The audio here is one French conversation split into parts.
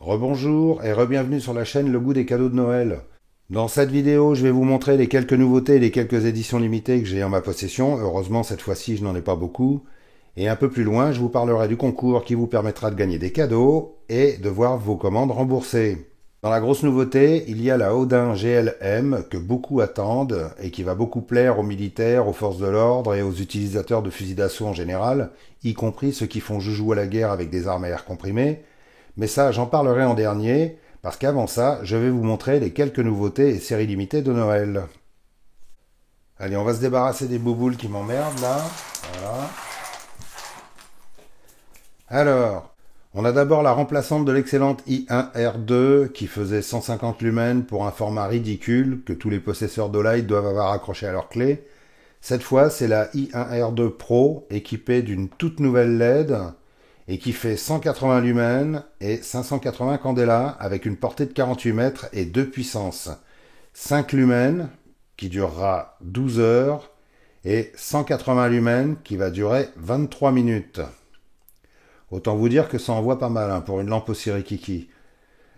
Rebonjour et re-bienvenue sur la chaîne Le Goût des cadeaux de Noël. Dans cette vidéo, je vais vous montrer les quelques nouveautés et les quelques éditions limitées que j'ai en ma possession. Heureusement, cette fois-ci, je n'en ai pas beaucoup. Et un peu plus loin, je vous parlerai du concours qui vous permettra de gagner des cadeaux et de voir vos commandes remboursées. Dans la grosse nouveauté, il y a la Odin GLM que beaucoup attendent et qui va beaucoup plaire aux militaires, aux forces de l'ordre et aux utilisateurs de fusils d'assaut en général, y compris ceux qui font joujou à la guerre avec des armes à air comprimé. Mais ça, j'en parlerai en dernier, parce qu'avant ça, je vais vous montrer les quelques nouveautés et séries limitées de Noël. Allez, on va se débarrasser des bouboules qui m'emmerdent là. Voilà. Alors, on a d'abord la remplaçante de l'excellente i1R2 qui faisait 150 lumens pour un format ridicule que tous les possesseurs d'Olight doivent avoir accroché à leur clé. Cette fois, c'est la i1R2 Pro équipée d'une toute nouvelle LED et qui fait 180 lumens et 580 candela avec une portée de 48 mètres et 2 puissances. 5 lumens qui durera 12 heures et 180 lumens qui va durer 23 minutes. Autant vous dire que ça envoie pas mal pour une lampe aussi rikiki.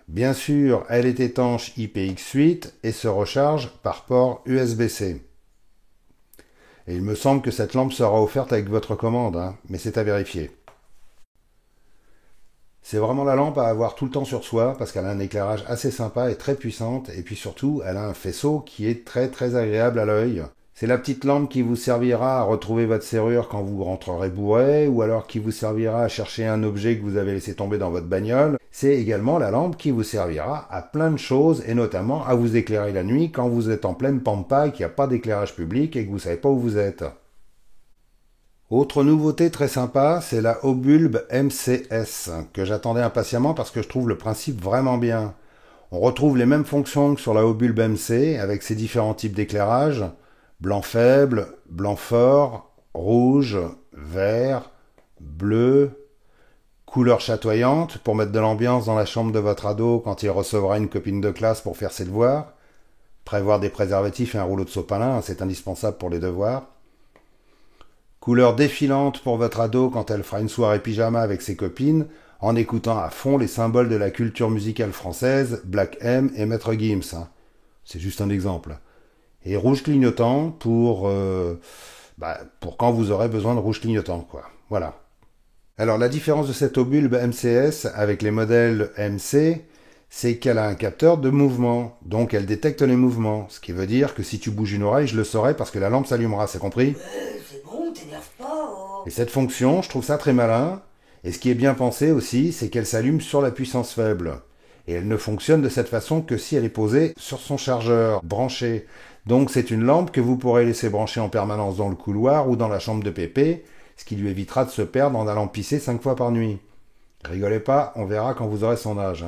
Bien sûr, elle est étanche IPX8 et se recharge par port USB-C. Et il me semble que cette lampe sera offerte avec votre commande, mais c'est à vérifier. C'est vraiment la lampe à avoir tout le temps sur soi parce qu'elle a un éclairage assez sympa et très puissante et puis surtout elle a un faisceau qui est très agréable à l'œil. C'est la petite lampe qui vous servira à retrouver votre serrure quand vous rentrerez bourré ou alors qui vous servira à chercher un objet que vous avez laissé tomber dans votre bagnole. C'est également la lampe qui vous servira à plein de choses et notamment à vous éclairer la nuit quand vous êtes en pleine pampa et qu'il n'y a pas d'éclairage public et que vous ne savez pas où vous êtes. Autre nouveauté très sympa, c'est la Obulb MCS, que j'attendais impatiemment parce que je trouve le principe vraiment bien. On retrouve les mêmes fonctions que sur la Obulb MC, avec ses différents types d'éclairage, blanc faible, blanc fort, rouge, vert, bleu, couleur chatoyante pour mettre de l'ambiance dans la chambre de votre ado quand il recevra une copine de classe pour faire ses devoirs, prévoir des préservatifs et un rouleau de sopalin, c'est indispensable pour les devoirs. Couleur défilante pour votre ado quand elle fera une soirée pyjama avec ses copines, en écoutant à fond les symboles de la culture musicale française, Black M et Maître Gims. C'est juste un exemple. Et rouge clignotant pour quand vous aurez besoin de rouge clignotant, quoi. Voilà. Alors la différence de cette Obulb MCS avec les modèles MC, c'est qu'elle a un capteur de mouvement, donc elle détecte les mouvements, ce qui veut dire que si tu bouges une oreille, je le saurai parce que la lampe s'allumera, c'est compris ? C'est bon, t'énerve pas, oh. Et cette fonction, je trouve ça très malin, et ce qui est bien pensé aussi, c'est qu'elle s'allume sur la puissance faible. Et elle ne fonctionne de cette façon que si elle est posée sur son chargeur, branché. Donc c'est une lampe que vous pourrez laisser brancher en permanence dans le couloir ou dans la chambre de pépé, ce qui lui évitera de se perdre en allant pisser 5 fois par nuit. Rigolez pas, on verra quand vous aurez son âge.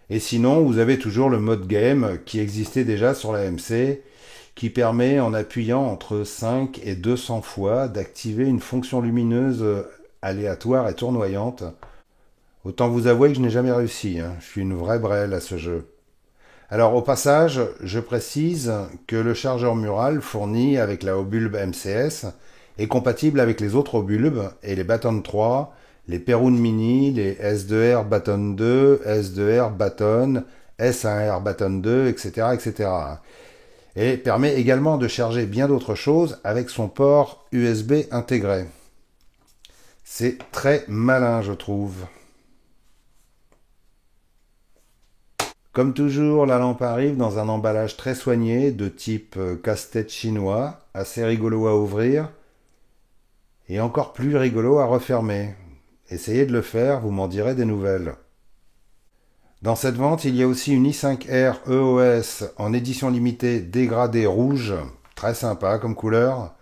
Et sinon, vous avez toujours le mode game qui existait déjà sur la MC, qui permet, en appuyant entre 5 et 200 fois, d'activer une fonction lumineuse aléatoire et tournoyante. Autant vous avouer que je n'ai jamais réussi, je suis une vraie brêle à ce jeu. Alors au passage, je précise que le chargeur mural fourni avec la Obulb MCS est compatible avec les autres Obulb et les Baton 3, les Perun Mini, les S2R Baton 2, S2R Baton, S1R Baton 2, etc., etc. Et permet également de charger bien d'autres choses avec son port USB intégré. C'est très malin, je trouve. Comme toujours, la lampe arrive dans un emballage très soigné de type casse-tête chinois, assez rigolo à ouvrir et encore plus rigolo à refermer. Essayez de le faire, vous m'en direz des nouvelles. Dans cette vente, il y a aussi une i5R EOS en édition limitée dégradée rouge, très sympa comme couleur.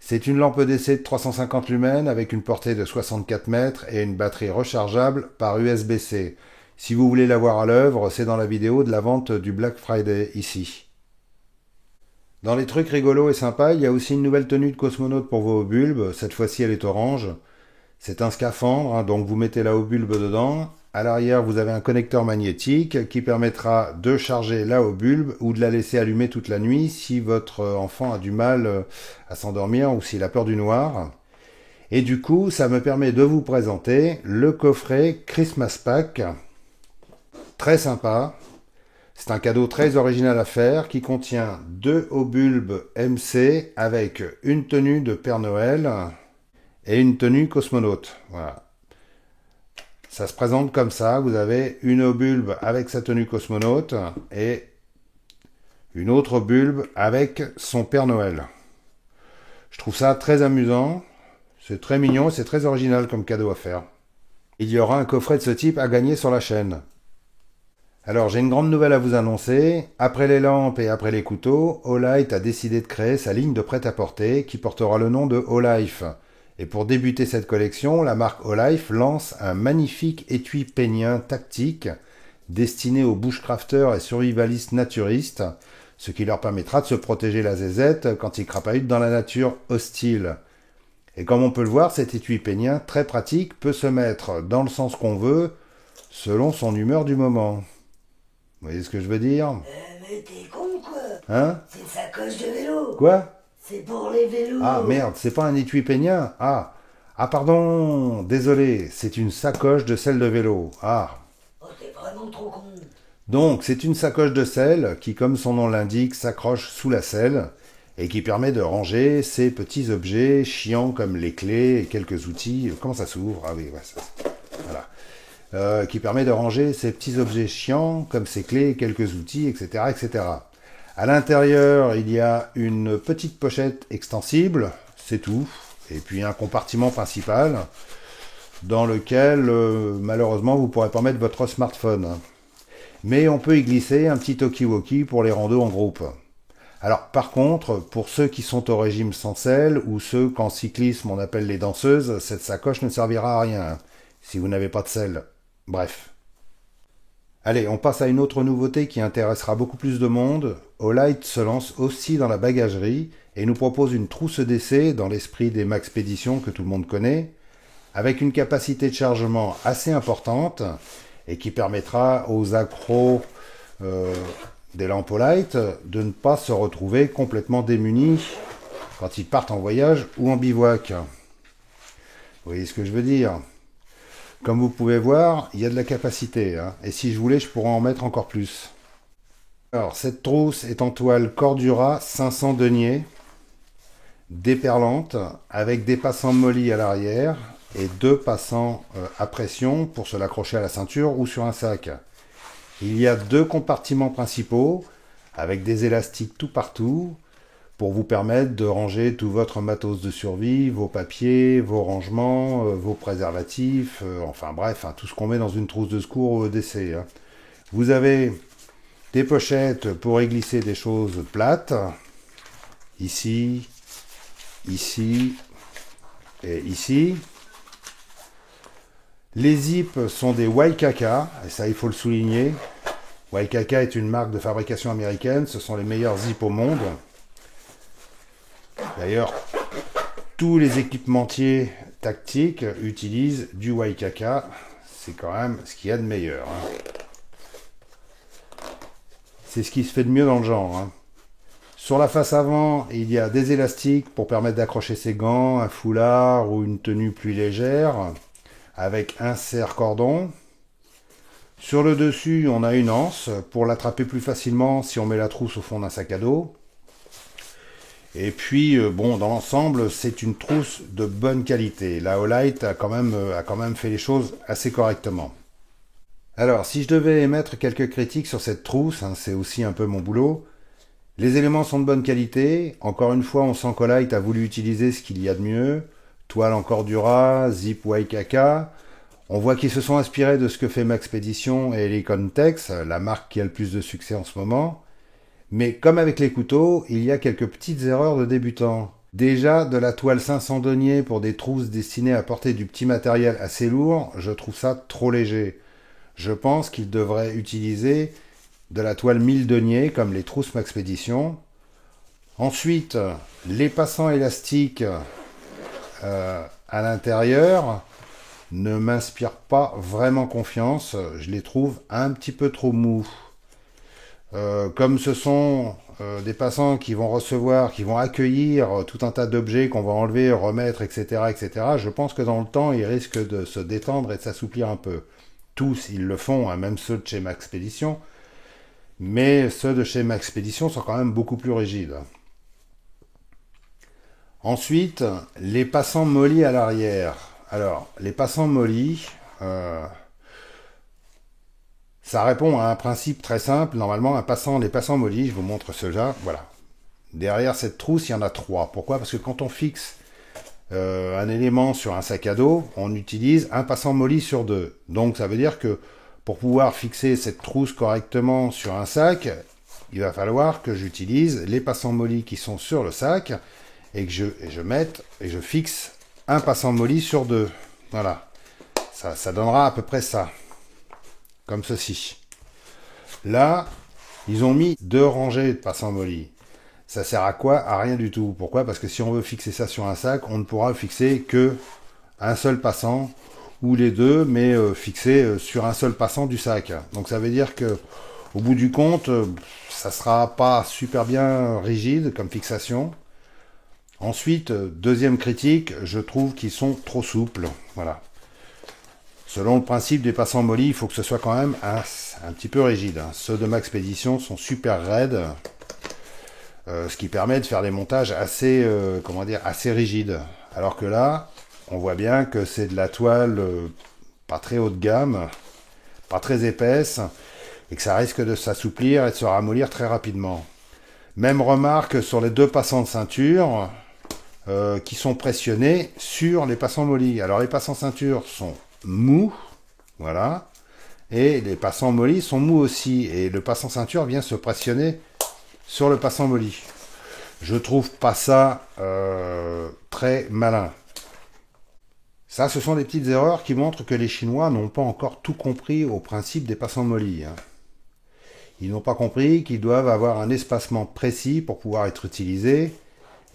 C'est une lampe d'essai de 350 lumens avec une portée de 64 mètres et une batterie rechargeable par USB-C. Si vous voulez la voir à l'œuvre, c'est dans la vidéo de la vente du Black Friday ici. Dans les trucs rigolos et sympas, il y a aussi une nouvelle tenue de cosmonaute pour vos bulbes. Cette fois-ci, elle est orange. C'est un scaphandre, donc vous mettez la Obulb dedans. À l'arrière, vous avez un connecteur magnétique qui permettra de charger la Obulb ou de la laisser allumer toute la nuit si votre enfant a du mal à s'endormir ou s'il a peur du noir. Et du coup, ça me permet de vous présenter le coffret Christmas Pack très sympa. C'est un cadeau très original à faire qui contient 2 hauts bulbes MC avec une tenue de Père Noël et une tenue cosmonaute. Voilà. Ça se présente comme ça. Vous avez une haut bulbe avec sa tenue cosmonaute et une autre bulbe avec son Père Noël. Je trouve ça très amusant. C'est très mignon et c'est très original comme cadeau à faire. Il y aura un coffret de ce type à gagner sur la chaîne. Alors, j'ai une grande nouvelle à vous annoncer. Après les lampes et après les couteaux, Olight a décidé de créer sa ligne de prêt-à-porter qui portera le nom de Olife. Et pour débuter cette collection, la marque Olife lance un magnifique étui pénien tactique destiné aux bushcrafters et survivalistes naturistes, ce qui leur permettra de se protéger la zézette quand ils crapahutent dans la nature hostile. Et comme on peut le voir, cet étui pénien très pratique peut se mettre dans le sens qu'on veut, selon son humeur du moment. Vous voyez ce que je veux dire? Mais t'es con quoi? Hein? C'est une sacoche de vélo. Quoi? C'est pour les vélos. Ah merde, c'est pas un étui pénien? Ah pardon, désolé, c'est une sacoche de selle de vélo. Ah. Oh, t'es vraiment trop con. Donc, c'est une sacoche de selle qui, comme son nom l'indique, s'accroche sous la selle et qui permet de ranger ces petits objets chiants comme les clés et quelques outils. Comment ça s'ouvre? Ah oui, ouais, ça. Voilà. Qui permet de ranger ces petits objets chiants comme ces clés et quelques outils, etc., etc. À l'intérieur, il y a une petite pochette extensible, c'est tout, et puis un compartiment principal dans lequel, malheureusement, vous ne pourrez pas mettre votre smartphone. Mais on peut y glisser un petit talkie-walkie pour les randos en groupe. Alors, par contre, pour ceux qui sont au régime sans selle, ou ceux qu'en cyclisme on appelle les danseuses, cette sacoche ne servira à rien, si vous n'avez pas de selle. Bref. Allez, on passe à une autre nouveauté qui intéressera beaucoup plus de monde. Olight se lance aussi dans la bagagerie et nous propose une trousse d'essai dans l'esprit des Maxpéditions que tout le monde connaît, avec une capacité de chargement assez importante et qui permettra aux accros des lampes Olight de ne pas se retrouver complètement démunis quand ils partent en voyage ou en bivouac. Vous voyez ce que je veux dire? Comme vous pouvez voir, il y a de la capacité, hein, et si je voulais, je pourrais en mettre encore plus. Alors, cette trousse est en toile Cordura 500 deniers, déperlante, avec des passants mollis à l'arrière et 2 passants à pression pour se l'accrocher à la ceinture ou sur un sac. Il y a 2 compartiments principaux, avec des élastiques tout partout, pour vous permettre de ranger tout votre matos de survie, vos papiers, vos rangements, vos préservatifs, enfin bref, hein, tout ce qu'on met dans une trousse de secours ou d'essai. Hein. Vous avez des pochettes pour y glisser des choses plates, ici, ici et ici. Les zips sont des Waikaka, et ça il faut le souligner. Waikaka est une marque de fabrication américaine, ce sont les meilleurs zips au monde. D'ailleurs, tous les équipementiers tactiques utilisent du Waikaka. C'est quand même ce qu'il y a de meilleur. Hein. C'est ce qui se fait de mieux dans le genre. Hein. Sur la face avant, il y a des élastiques pour permettre d'accrocher ses gants, un foulard ou une tenue plus légère, avec un serre-cordon. Sur le dessus, on a une anse pour l'attraper plus facilement si on met la trousse au fond d'un sac à dos. Et puis, bon, dans l'ensemble, c'est une trousse de bonne qualité. La Olight a quand même fait les choses assez correctement. Alors, si je devais émettre quelques critiques sur cette trousse, hein, c'est aussi un peu mon boulot, les éléments sont de bonne qualité. Encore une fois, on sent qu'Olight a voulu utiliser ce qu'il y a de mieux. Toile en Cordura, zip Waikaka. On voit qu'ils se sont inspirés de ce que fait Maxpédition et Helicon Tex, la marque qui a le plus de succès en ce moment. Mais comme avec les couteaux, il y a quelques petites erreurs de débutants. Déjà, de la toile 500 deniers pour des trousses destinées à porter du petit matériel assez lourd, je trouve ça trop léger. Je pense qu'ils devraient utiliser de la toile 1000 deniers comme les trousses Maxpédition. Ensuite, les passants élastiques à l'intérieur ne m'inspirent pas vraiment confiance. Je les trouve un petit peu trop mous. Comme ce sont des passants qui vont recevoir, qui vont accueillir tout un tas d'objets qu'on va enlever, remettre, etc., etc., je pense que dans le temps, ils risquent de se détendre et de s'assouplir un peu. tous ils le font, hein, même ceux de chez Maxpédition, mais ceux de chez Maxpédition sont quand même beaucoup plus rigides. Ensuite, les passants mollis à l'arrière. Alors, les passants mollis, ça répond à un principe très simple. Normalement, les passants mollis, je vous montre cela, voilà. Derrière cette trousse, il y en a 3. Pourquoi? Parce que quand on fixe un élément sur un sac à dos, on utilise un passant molli sur 2. Donc ça veut dire que pour pouvoir fixer cette trousse correctement sur un sac, il va falloir que j'utilise les passants mollis qui sont sur le sac et que je fixe un passant molli sur 2. Voilà. Ça donnera à peu près ça. Comme ceci. Là, ils ont mis 2 rangées de passants mollis. Ça sert à quoi? À rien du tout. Pourquoi? Parce que si on veut fixer ça sur un sac, on ne pourra fixer que un seul passant, ou les deux, mais fixés sur un seul passant du sac. Donc ça veut dire que au bout du compte, ça sera pas super bien rigide comme fixation. Ensuite, deuxième critique, je trouve qu'ils sont trop souples. Voilà. Selon le principe des passants mollis, il faut que ce soit quand même un petit peu rigide. Ceux de Maxpédition sont super raides, ce qui permet de faire des montages assez, assez rigides. Alors que là, on voit bien que c'est de la toile pas très haut de gamme, pas très épaisse, et que ça risque de s'assouplir et de se ramollir très rapidement. Même remarque sur les 2 passants de ceinture qui sont pressionnés sur les passants mollis. Alors les passants ceinture sont mous, voilà, et les passants mollis sont mous aussi, et le passant ceinture vient se pressionner sur le passant molli. Je trouve pas ça très malin. Ça, ce sont des petites erreurs qui montrent que les Chinois n'ont pas encore tout compris au principe des passants mollis. Ils n'ont pas compris qu'ils doivent avoir un espacement précis pour pouvoir être utilisés,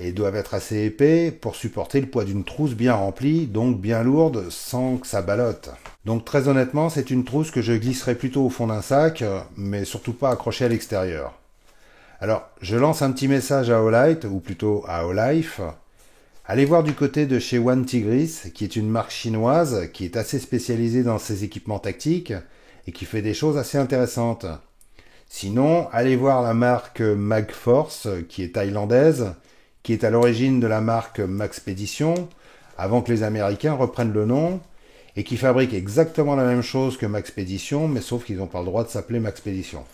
et doivent être assez épais pour supporter le poids d'une trousse bien remplie, donc bien lourde, sans que ça ballotte. Donc très honnêtement, c'est une trousse que je glisserai plutôt au fond d'un sac, mais surtout pas accrochée à l'extérieur. Alors, je lance un petit message à Olight, ou plutôt à Olife. Allez voir du côté de chez One Tigris, qui est une marque chinoise, qui est assez spécialisée dans ses équipements tactiques, et qui fait des choses assez intéressantes. Sinon, allez voir la marque Magforce, qui est thaïlandaise, qui est à l'origine de la marque Maxpédition, avant que les Américains reprennent le nom, et qui fabrique exactement la même chose que Maxpédition, mais sauf qu'ils n'ont pas le droit de s'appeler Maxpédition.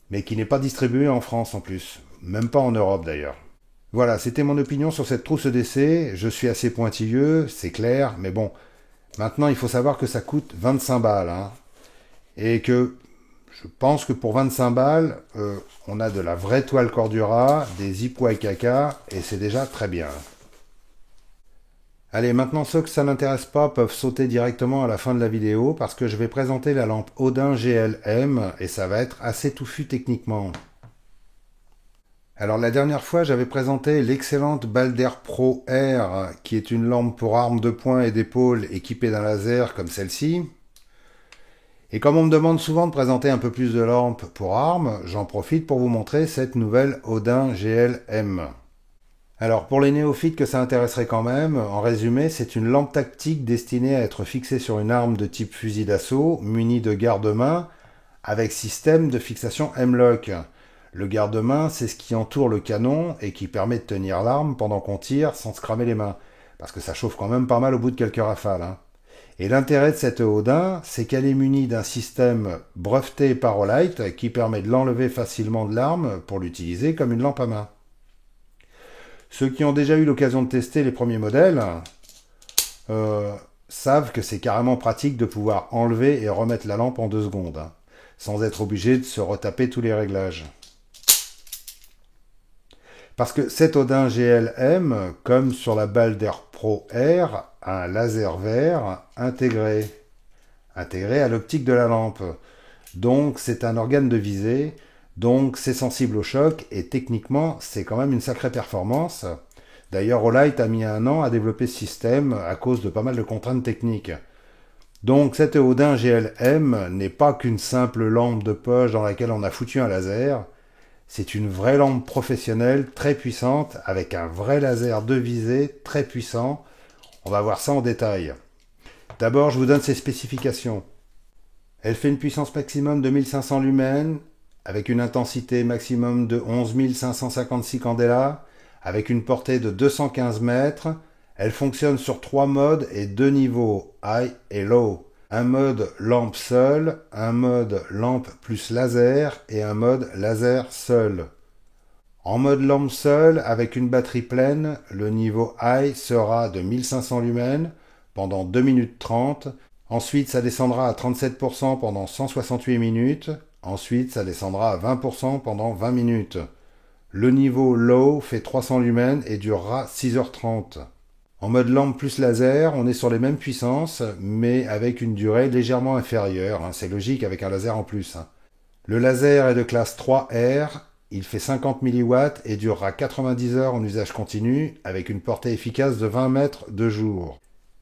Mais qui n'est pas distribué en France en plus, même pas en Europe d'ailleurs. Voilà, c'était mon opinion sur cette trousse d'essai. Je suis assez pointilleux, c'est clair, mais bon, maintenant il faut savoir que ça coûte 25 balles, hein, et que je pense que pour 25 balles, on a de la vraie toile Cordura, des Ipwa-KK, et c'est déjà très bien. Allez, maintenant ceux que ça n'intéresse pas peuvent sauter directement à la fin de la vidéo, parce que je vais présenter la lampe Odin GLM, et ça va être assez touffu techniquement. Alors la dernière fois, j'avais présenté l'excellente Balder Pro R, qui est une lampe pour armes de poing et d'épaule équipée d'un laser comme celle-ci. Et comme on me demande souvent de présenter un peu plus de lampes pour armes, j'en profite pour vous montrer cette nouvelle Odin GLM. Alors pour les néophytes que ça intéresserait quand même, en résumé, c'est une lampe tactique destinée à être fixée sur une arme de type fusil d'assaut, munie de garde-main, avec système de fixation M-LOK. Le garde-main, c'est ce qui entoure le canon et qui permet de tenir l'arme pendant qu'on tire sans se cramer les mains. Parce que ça chauffe quand même pas mal au bout de quelques rafales, hein. Et l'intérêt de cette Odin, c'est qu'elle est munie d'un système breveté par Olight qui permet de l'enlever facilement de l'arme pour l'utiliser comme une lampe à main. Ceux qui ont déjà eu l'occasion de tester les premiers modèles savent que c'est carrément pratique de pouvoir enlever et remettre la lampe en 2 secondes, hein, sans être obligé de se retaper tous les réglages. Parce que cette Odin GLM, comme sur la Balder Pro R, a un laser vert intégré à l'optique de la lampe. Donc c'est un organe de visée, donc c'est sensible au choc, et techniquement c'est quand même une sacrée performance. D'ailleurs Olight a mis 1 an à développer ce système à cause de pas mal de contraintes techniques. Donc cette Odin GLM n'est pas qu'une simple lampe de poche dans laquelle on a foutu un laser. C'est une vraie lampe professionnelle très puissante avec un vrai laser de visée très puissant. On va voir ça en détail. D'abord, je vous donne ses spécifications. Elle fait une puissance maximum de 1500 lumens, avec une intensité maximum de 11 556 candela, avec une portée de 215 mètres. Elle fonctionne sur 3 modes et 2 niveaux, high et low. Un mode lampe seule, un mode lampe plus laser et un mode laser seul. En mode lampe seule, avec une batterie pleine, le niveau high sera de 1500 lumens pendant 2 minutes 30. Ensuite, ça descendra à 37% pendant 168 minutes. Ensuite, ça descendra à 20% pendant 20 minutes. Le niveau low fait 300 lumens et durera 6h30. En mode lampe plus laser, on est sur les mêmes puissances, mais avec une durée légèrement inférieure. C'est logique avec un laser en plus. Le laser est de classe 3R, il fait 50 mW et durera 90 heures en usage continu, avec une portée efficace de 20 mètres de jour.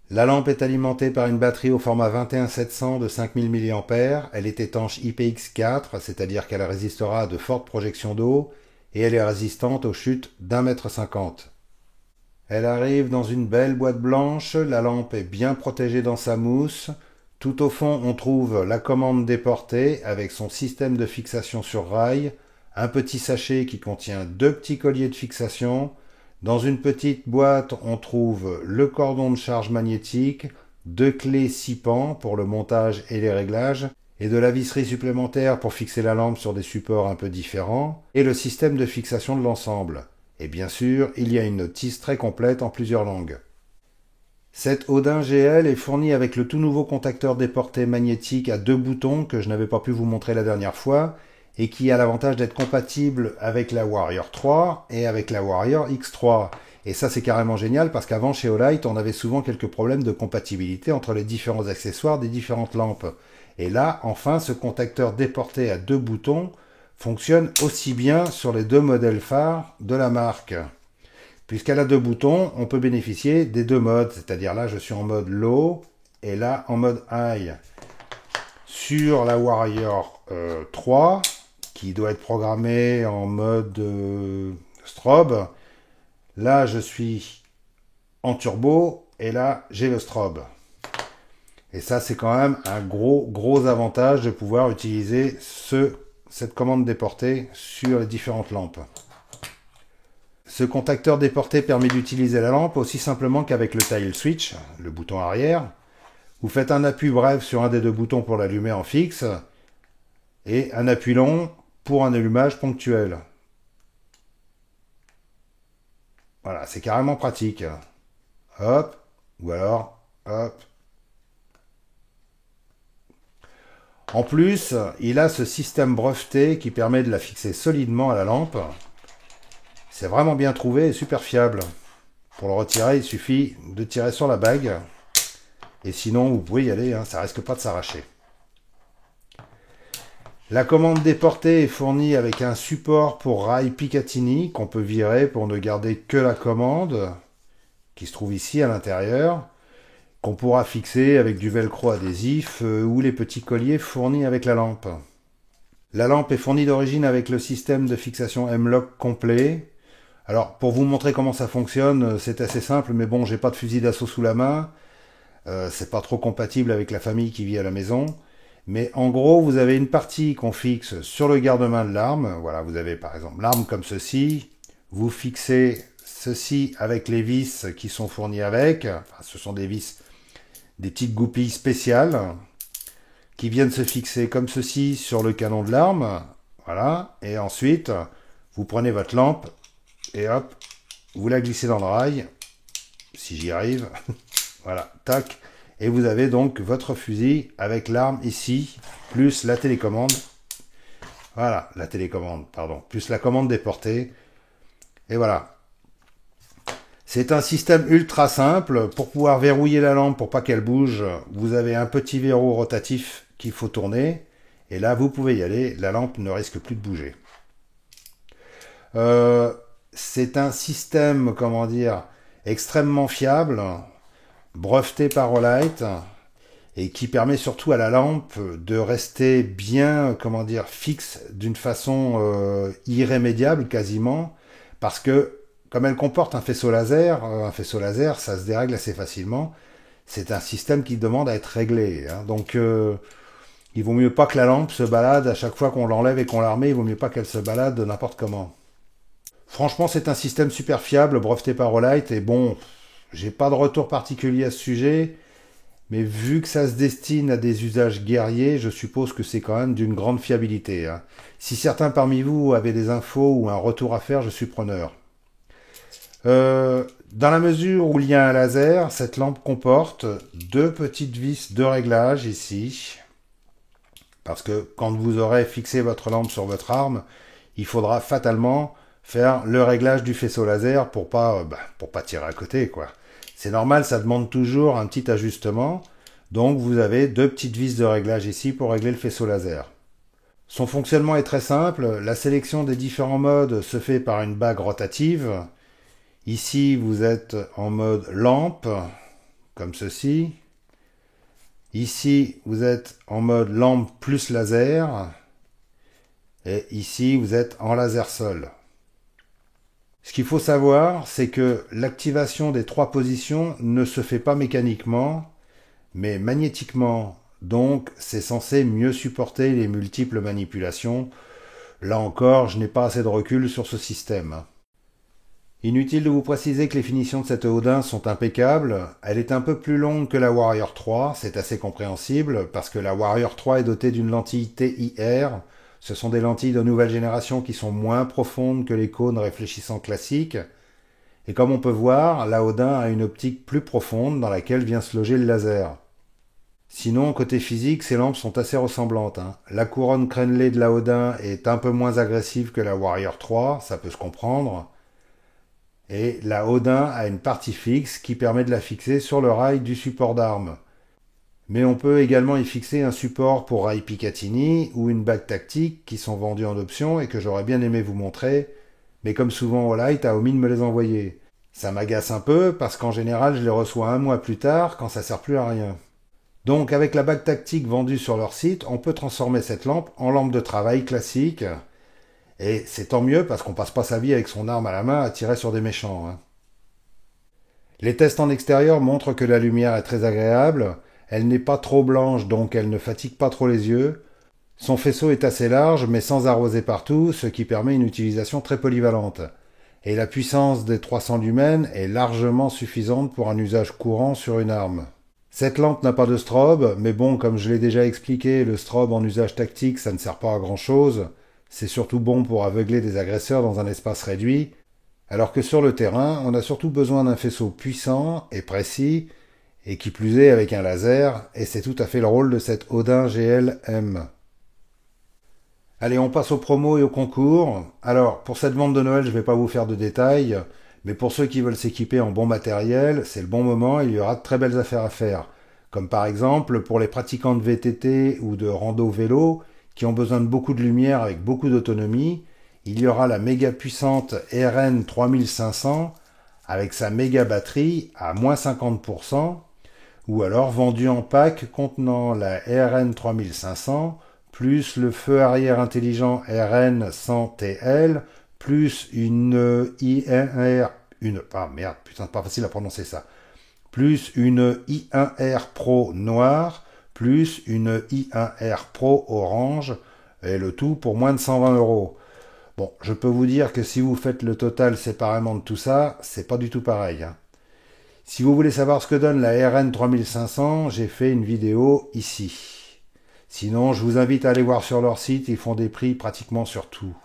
La lampe est alimentée par une batterie au format 21700 de 5000 mAh. Elle est étanche IPX4, c'est-à-dire qu'elle résistera à de fortes projections d'eau, et elle est résistante aux chutes d'1,50 m. Elle arrive dans une belle boîte blanche, la lampe est bien protégée dans sa mousse. Tout au fond, on trouve la commande déportée avec son système de fixation sur rail, un petit sachet qui contient 2 petits colliers de fixation. Dans une petite boîte, on trouve le cordon de charge magnétique, 2 clés 6 pans pour le montage et les réglages, et de la visserie supplémentaire pour fixer la lampe sur des supports un peu différents, et le système de fixation de l'ensemble. Et bien sûr, il y a une notice très complète en plusieurs langues. Cette Odin GL est fournie avec le tout nouveau contacteur déporté magnétique à 2 boutons que je n'avais pas pu vous montrer la dernière fois, et qui a l'avantage d'être compatible avec la Warrior 3 et avec la Warrior X3. Et ça, c'est carrément génial parce qu'avant, chez Olight, on avait souvent quelques problèmes de compatibilité entre les différents accessoires des différentes lampes. Et là, enfin, ce contacteur déporté à 2 boutons fonctionne aussi bien sur les 2 modèles phares de la marque. Puisqu'elle a 2 boutons, on peut bénéficier des 2 modes. C'est-à-dire là, je suis en mode low et là, en mode high. Sur la Warrior 3, qui doit être programmé en mode strobe. Là, je suis en turbo et là, j'ai le strobe. Et ça, c'est quand même un gros avantage de pouvoir utiliser cette commande déportée sur les différentes lampes. Ce contacteur déporté permet d'utiliser la lampe aussi simplement qu'avec le tile switch, le bouton arrière. Vous faites un appui bref sur un des 2 boutons pour l'allumer en fixe et un appui long pour un allumage ponctuel. Voilà, c'est carrément pratique. Hop, ou alors, hop. En plus, il a ce système breveté qui permet de la fixer solidement à la lampe. C'est vraiment bien trouvé et super fiable. Pour le retirer, il suffit de tirer sur la bague. Et sinon, vous pouvez y aller, ça risque pas de s'arracher. La commande déportée est fournie avec un support pour rail Picatinny qu'on peut virer pour ne garder que la commande, qui se trouve ici à l'intérieur, qu'on pourra fixer avec du velcro adhésif ou les petits colliers fournis avec la lampe. La lampe est fournie d'origine avec le système de fixation M-Lock complet. Alors, pour vous montrer comment ça fonctionne, c'est assez simple, mais bon, j'ai pas de fusil d'assaut sous la main. C'est pas trop compatible avec la famille qui vit à la maison. Mais en gros, vous avez une partie qu'on fixe sur le garde-main de l'arme. Voilà, vous avez par exemple l'arme comme ceci. Vous fixez ceci avec les vis qui sont fournies avec. Enfin, ce sont des vis, des petites goupilles spéciales qui viennent se fixer comme ceci sur le canon de l'arme. Voilà. Et ensuite, vous prenez votre lampe et hop, vous la glissez dans le rail. Si j'y arrive. Voilà, tac. Et vous avez donc votre fusil avec l'arme ici, plus la télécommande. Voilà, la télécommande, pardon. Plus la commande déportée. Et voilà. C'est un système ultra simple. Pour pouvoir verrouiller la lampe, pour pas qu'elle bouge, vous avez un petit verrou rotatif qu'il faut tourner. Et là, vous pouvez y aller. La lampe ne risque plus de bouger. C'est un système, comment dire, extrêmement fiable, breveté par Olight, et qui permet surtout à la lampe de rester bien, comment dire, fixe d'une façon irrémédiable quasiment, parce que comme elle comporte un faisceau laser, ça se dérègle assez facilement. c'est un système qui demande à être réglé. Hein. Donc, il vaut mieux pas que la lampe se balade à chaque fois qu'on l'enlève et qu'on la remet, il vaut mieux pas qu'elle se balade de n'importe comment. Franchement, c'est un système super fiable, breveté par Olight, et bon, j'ai pas de retour particulier à ce sujet, mais vu que ça se destine à des usages guerriers, je suppose que c'est quand même d'une grande fiabilité. Hein. Si certains parmi vous avaient des infos ou un retour à faire, je suis preneur. Dans la mesure où il y a un laser, cette lampe comporte deux petites vis de réglage ici. Parce que quand vous aurez fixé votre lampe sur votre arme, il faudra fatalement faire le réglage du faisceau laser pour pas tirer à côté, quoi. C'est normal, ça demande toujours un petit ajustement. Donc vous avez deux petites vis de réglage ici pour régler le faisceau laser. Son fonctionnement est très simple. La sélection des différents modes se fait par une bague rotative. Ici, vous êtes en mode lampe, comme ceci. Ici, vous êtes en mode lampe plus laser. Et ici, vous êtes en laser seul. Ce qu'il faut savoir, c'est que l'activation des trois positions ne se fait pas mécaniquement, mais magnétiquement. Donc, c'est censé mieux supporter les multiples manipulations. Là encore, je n'ai pas assez de recul sur ce système. Inutile de vous préciser que les finitions de cette Odin sont impeccables. Elle est un peu plus longue que la Warrior 3, c'est assez compréhensible, parce que la Warrior 3 est dotée d'une lentille TIR. Ce sont des lentilles de nouvelle génération qui sont moins profondes que les cônes réfléchissants classiques. Et comme on peut voir, la Odin a une optique plus profonde dans laquelle vient se loger le laser. Sinon, côté physique, ces lampes sont assez ressemblantes. Hein. La couronne crénelée de la Odin est un peu moins agressive que la Warrior 3, ça peut se comprendre. Et la Odin a une partie fixe qui permet de la fixer sur le rail du support d'arme. Mais on peut également y fixer un support pour rail Picatinny ou une bague tactique qui sont vendus en option et que j'aurais bien aimé vous montrer, mais comme souvent Olight a omis de me les envoyer. Ça m'agace un peu parce qu'en général je les reçois un mois plus tard quand ça sert plus à rien. Donc avec la bague tactique vendue sur leur site, on peut transformer cette lampe en lampe de travail classique. Et c'est tant mieux parce qu'on passe pas sa vie avec son arme à la main à tirer sur des méchants. Hein. Les tests en extérieur montrent que la lumière est très agréable, elle n'est pas trop blanche donc elle ne fatigue pas trop les yeux. Son faisceau est assez large mais sans arroser partout, ce qui permet une utilisation très polyvalente. Et la puissance des 300 lumens est largement suffisante pour un usage courant sur une arme. Cette lampe n'a pas de strobe, mais bon, comme je l'ai déjà expliqué, le strobe en usage tactique ça ne sert pas à grand chose. C'est surtout bon pour aveugler des agresseurs dans un espace réduit, alors que sur le terrain, on a surtout besoin d'un faisceau puissant et précis, et qui plus est avec un laser, et c'est tout à fait le rôle de cette Odin GL-M. Allez, on passe aux promos et aux concours. Alors, pour cette vente de Noël, je ne vais pas vous faire de détails, mais pour ceux qui veulent s'équiper en bon matériel, c'est le bon moment, il y aura de très belles affaires à faire. Comme par exemple, pour les pratiquants de VTT ou de rando vélo, qui ont besoin de beaucoup de lumière avec beaucoup d'autonomie, il y aura la méga puissante RN 3500 avec sa méga batterie à moins 50%, ou alors vendue en pack contenant la RN 3500 plus le feu arrière intelligent RN 100TL plus une I1R, c'est pas facile à prononcer ça, plus une I1R Pro noire, plus une I1R Pro orange, et le tout pour moins de 120 €. Bon, je peux vous dire que si vous faites le total séparément de tout ça, c'est pas du tout pareil. Hein. Si vous voulez savoir ce que donne la RN 3500, j'ai fait une vidéo ici. Sinon, je vous invite à aller voir sur leur site, ils font des prix pratiquement sur tout.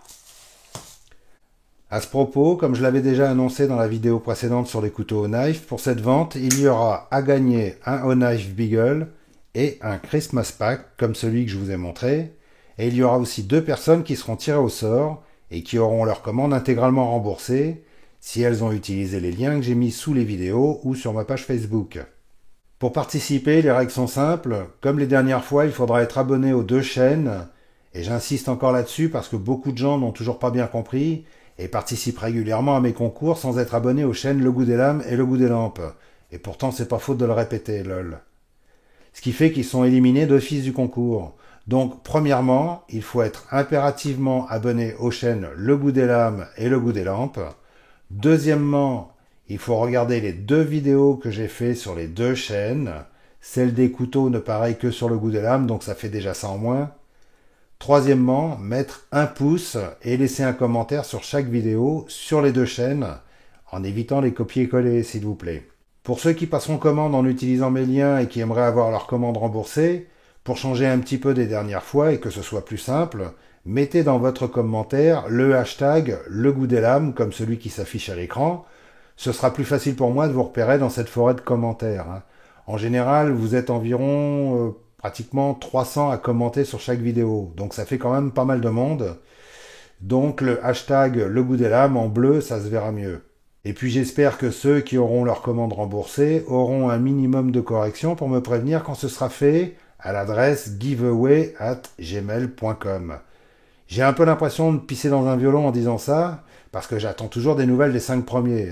À ce propos, comme je l'avais déjà annoncé dans la vidéo précédente sur les couteaux au knife, pour cette vente, il y aura à gagner un O-Knife Beagle et un Christmas Pack, comme celui que je vous ai montré. Et il y aura aussi 2 personnes qui seront tirées au sort et qui auront leur commande intégralement remboursée si elles ont utilisé les liens que j'ai mis sous les vidéos ou sur ma page Facebook. Pour participer, les règles sont simples. Comme les dernières fois, il faudra être abonné aux 2 chaînes. Et j'insiste encore là-dessus parce que beaucoup de gens n'ont toujours pas bien compris et participent régulièrement à mes concours sans être abonnés aux chaînes Le Goût des Lames et Le Goût des Lampes. Et pourtant, c'est pas faute de le répéter, lol. Ce qui fait qu'ils sont éliminés d'office du concours. Donc, premièrement, il faut être impérativement abonné aux chaînes Le Goût des Lames et Le Goût des Lampes. Deuxièmement, Il faut regarder les 2 vidéos que j'ai fait sur les 2 chaînes. Celle des couteaux ne pareil que sur le goût des lames, donc ça fait déjà ça en moins. Troisièmement, mettre un pouce et laisser un commentaire sur chaque vidéo sur les 2 chaînes, en évitant les copier-coller, s'il vous plaît. Pour ceux qui passeront commande en utilisant mes liens et qui aimeraient avoir leur commande remboursée, pour changer un petit peu des dernières fois et que ce soit plus simple, mettez dans votre commentaire le hashtag le goût des lames comme celui qui s'affiche à l'écran. Ce sera plus facile pour moi de vous repérer dans cette forêt de commentaires. En général, vous êtes environ pratiquement 300 à commenter sur chaque vidéo, donc ça fait quand même pas mal de monde. Donc le hashtag le goût des lames en bleu, ça se verra mieux. Et puis j'espère que ceux qui auront leur commande remboursée auront un minimum de correction pour me prévenir quand ce sera fait à l'adresse giveaway@gmail.com. J'ai un peu l'impression de pisser dans un violon en disant ça, parce que j'attends toujours des nouvelles des 5 premiers.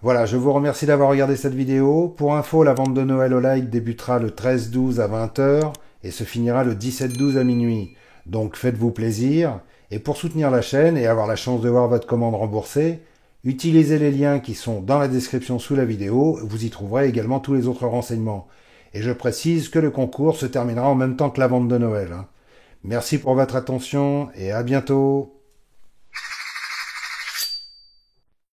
Voilà, je vous remercie d'avoir regardé cette vidéo. Pour info, la vente de Noël au like débutera le 13-12 à 20h et se finira le 17-12 à minuit. Donc faites-vous plaisir. Et pour soutenir la chaîne et avoir la chance de voir votre commande remboursée, utilisez les liens qui sont dans la description sous la vidéo, vous y trouverez également tous les autres renseignements. Et je précise que le concours se terminera en même temps que la vente de Noël. Merci pour votre attention et à bientôt.